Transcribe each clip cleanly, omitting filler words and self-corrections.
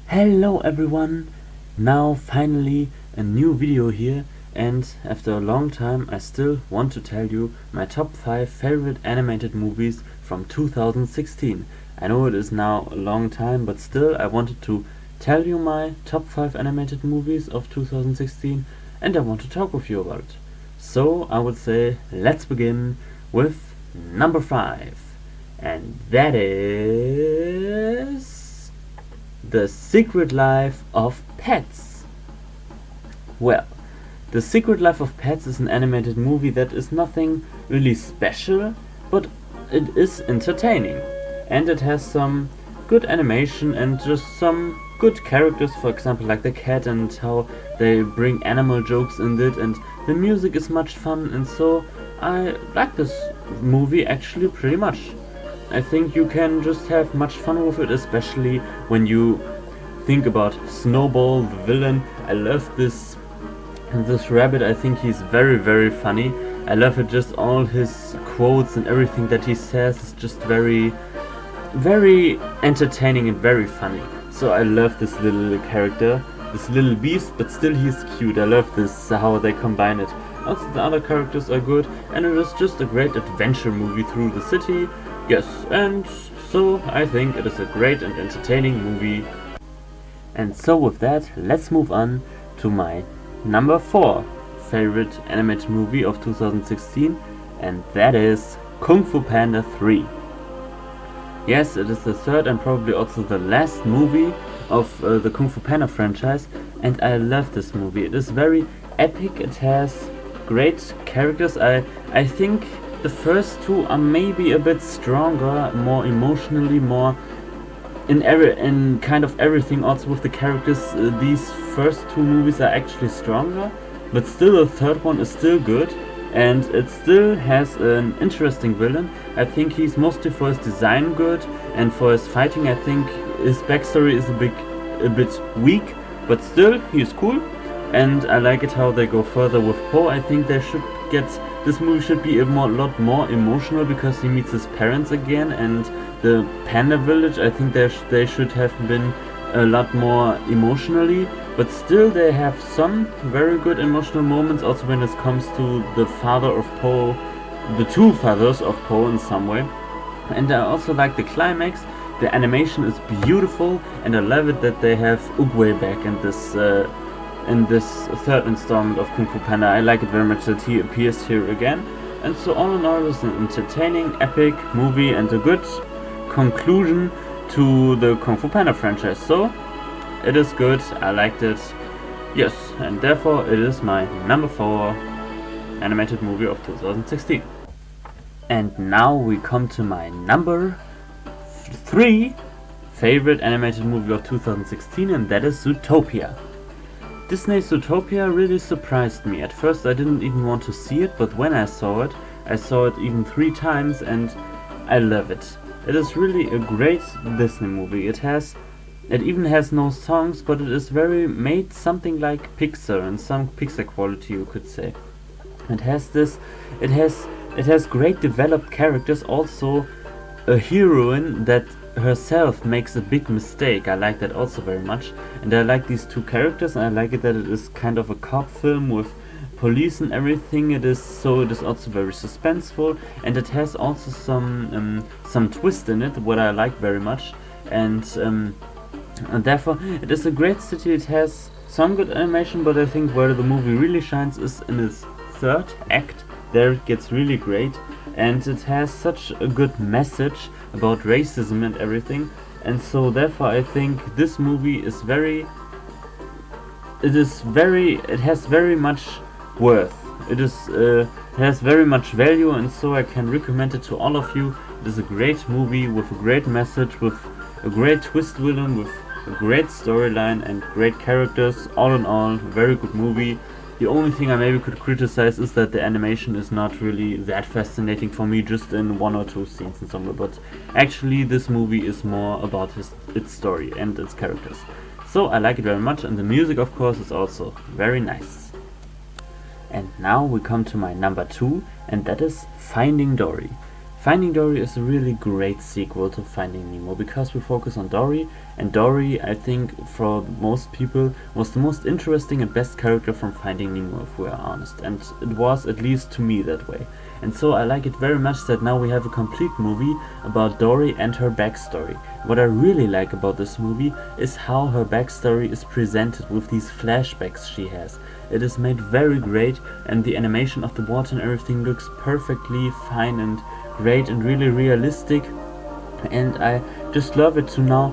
Hello everyone! Now finally a new video here, and after a long time I still want to tell you my top 5 favorite animated movies from 2016. I know it is now a long time, but still I wanted to tell you my top 5 animated movies of 2016 and I want to talk with you about it. So I would say let's begin with number 5, and that is The Secret Life of Pets. Well, The Secret Life of Pets is an animated movie that is nothing really special, but it is entertaining. And it has some good animation and just some good characters, for example like the cat and how they bring animal jokes in it, and the music is much fun, and so I like this movie actually pretty much. I think you can just have much fun with it, especially when you think about Snowball, the villain. I love this rabbit. I think he's very funny. I love it, just all his quotes and everything that he says is just very entertaining and very funny. So I love this little character, this little beast, but still he's cute. I love this, how they combine it. Also the other characters are good, and it is just a great adventure movie through the city. Yes, and so I think it is a great and entertaining movie. And so with that, let's move on to my number 4 favorite animated movie of 2016, and that is Kung Fu Panda 3. Yes, it is the third and probably also the last movie of the Kung Fu Panda franchise, and I love this movie. It is very epic, it has great characters. I think the first two are maybe a bit stronger, more emotionally, more in kind of everything. Also with the characters, these first two movies are actually stronger, but still the third one is still good, and it still has an interesting villain. I think he's mostly for his design good, and for his fighting I think his backstory is a bit weak, but still he's cool, and I like it how they go further with Po. I think they should this movie should be lot more emotional, because he meets his parents again, and the Panda Village, I think they should have been a lot more emotionally, but still they have some very good emotional moments also when it comes to the father of Po, the two fathers of Po in some way. And I also like the climax. The animation is beautiful, and I love it that they have Oogway back in this third installment of Kung Fu Panda. I like it very much that he appears here again. And so all in all, it's an entertaining, epic movie and a good conclusion to the Kung Fu Panda franchise. So it is good, I liked it. Yes, and therefore it is my number 4 animated movie of 2016. And now we come to my number 3 favorite animated movie of 2016, and that is Zootopia. Disney's Zootopia really surprised me. At first I didn't even want to see it, but when I saw it even 3 times, and I love it. It is really a great Disney movie. It even has no songs, but it is very made something like Pixar, and some Pixar quality you could say. It has great developed characters, also a heroine that herself makes a big mistake. I like that also very much, and I like these two characters, and I like it that it is kind of a cop film with police and everything. It is also very suspenseful, and it has also some twist in it, what I like very much, and therefore it is a great city. It has some good animation, but I think where the movie really shines is in its third act. There it gets really great, and it has such a good message about racism and everything, and so therefore I think this movie is it has very much worth. It has very much value, and so I can recommend it to all of you. It is a great movie with a great message, with a great twist villain, with a great storyline and great characters. All in all, a very good movie. The only thing I maybe could criticize is that the animation is not really that fascinating for me, just in 1 or 2 scenes and somewhere, but actually this movie is more about its story and its characters. So I like it very much, and the music of course is also very nice. And now we come to my number 2, and that is Finding Dory. Finding Dory is a really great sequel to Finding Nemo because we focus on Dory, and Dory, I think, for most people, was the most interesting and best character from Finding Nemo, if we are honest, and it was, at least to me, that way. And so I like it very much that now we have a complete movie about Dory and her backstory. What I really like about this movie is how her backstory is presented with these flashbacks she has. It is made very great, and the animation of the water and everything looks perfectly fine and great and really realistic, and I just love it to now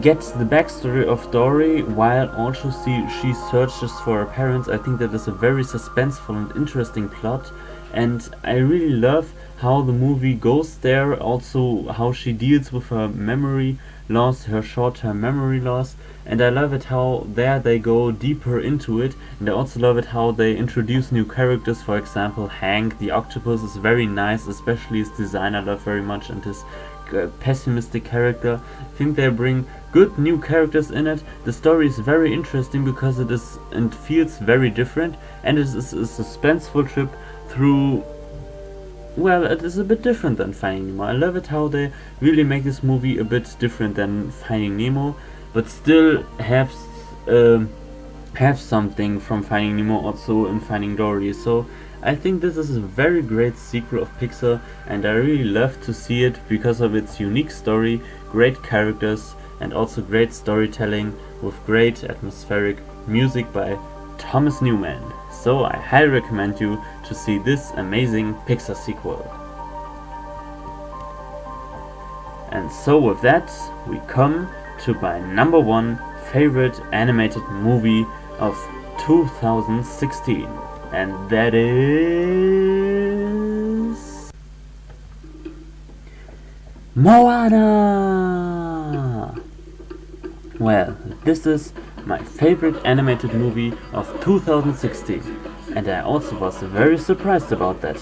get the backstory of Dory while also she searches for her parents. I think that is a very suspenseful and interesting plot, and I really love how the movie goes there, also how she deals with her memory loss, her short-term memory loss, and I love it how there they go deeper into it, and I also love it how they introduce new characters. For example, Hank the octopus is very nice, especially his design I love very much, and his pessimistic character. I think they bring good new characters in it. The story is very interesting because it is and feels very different, and it is a suspenseful trip through, well, it is a bit different than Finding Nemo. I love it how they really make this movie a bit different than Finding Nemo, but still have something from Finding Nemo also in Finding Dory. So I think this is a very great sequel of Pixar, and I really love to see it because of its unique story, great characters, and also great storytelling with great atmospheric music by Thomas Newman. So I highly recommend you to see this amazing Pixar sequel. And so with that, we come to my number one favorite animated movie of 2016, and that is Moana! Well, this is my favorite animated movie of 2016, and I also was very surprised about that.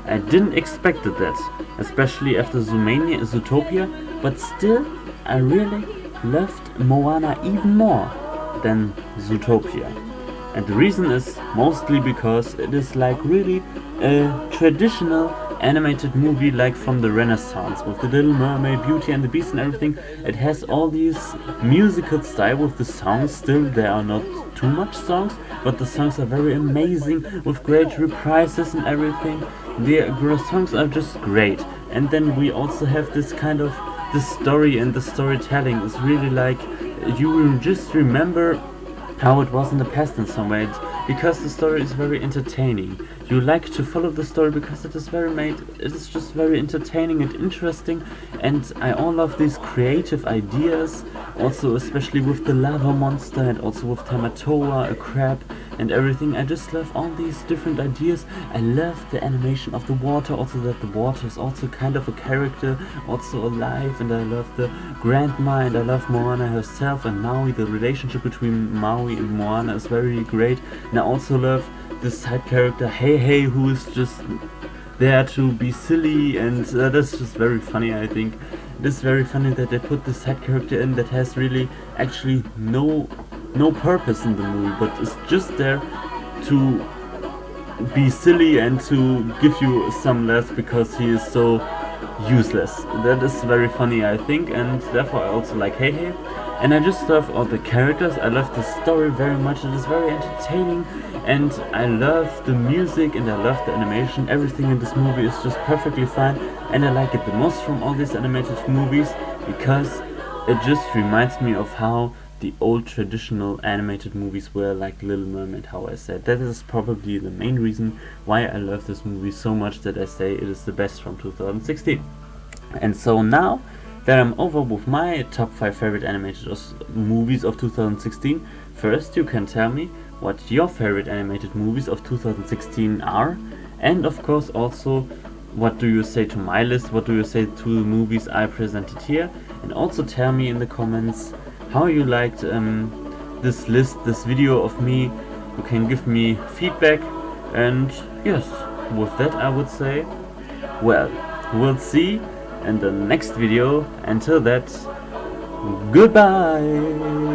I didn't expect that, especially after Zootopia, but still I really loved Moana even more than Zootopia. And the reason is mostly because it is like really a traditional animated movie, like from the Renaissance, with the Little Mermaid, Beauty and the Beast and everything. It has all these musical style with the songs. Still, there are not too much songs, but the songs are very amazing with great reprises and everything. The songs are just great. And then we also have this kind of the story, and the storytelling is really like you will just remember how it was in the past in some ways, because the story is very entertaining. You like to follow the story because it is just very entertaining and interesting, and I all love these creative ideas, also especially with the lava monster and also with Tamatoa, a crab, and everything. I just love all these different ideas. I love the animation of the water, also that the water is also kind of a character, also alive, and I love the grandma, and I love Moana herself and Maui. The relationship between Maui and Moana is very great, and I also love this side character Hey, who is just there to be silly, and that's just very funny. I think it is very funny that they put this side character in that has really actually no purpose in the movie, but is just there to be silly and to give you some laughs because he is so useless. That is very funny, I think, and therefore I also like Hey. And I just love all the characters. I love the story very much. It is very entertaining, and I love the music, and I love the animation. Everything in this movie is just perfectly fine, and I like it the most from all these animated movies because it just reminds me of how the old traditional animated movies were, like Little Mermaid, how I said. That is probably the main reason why I love this movie so much that I say it is the best from 2016. And so now that I'm over with my top 5 favorite animated movies of 2016, first you can tell me what your favorite animated movies of 2016 are, and of course also what do you say to my list, what do you say to the movies I presented here, and also tell me in the comments how you liked this list, this video of me. You can give me feedback, and yes, with that I would say, well, we'll see in the next video. Until that, goodbye.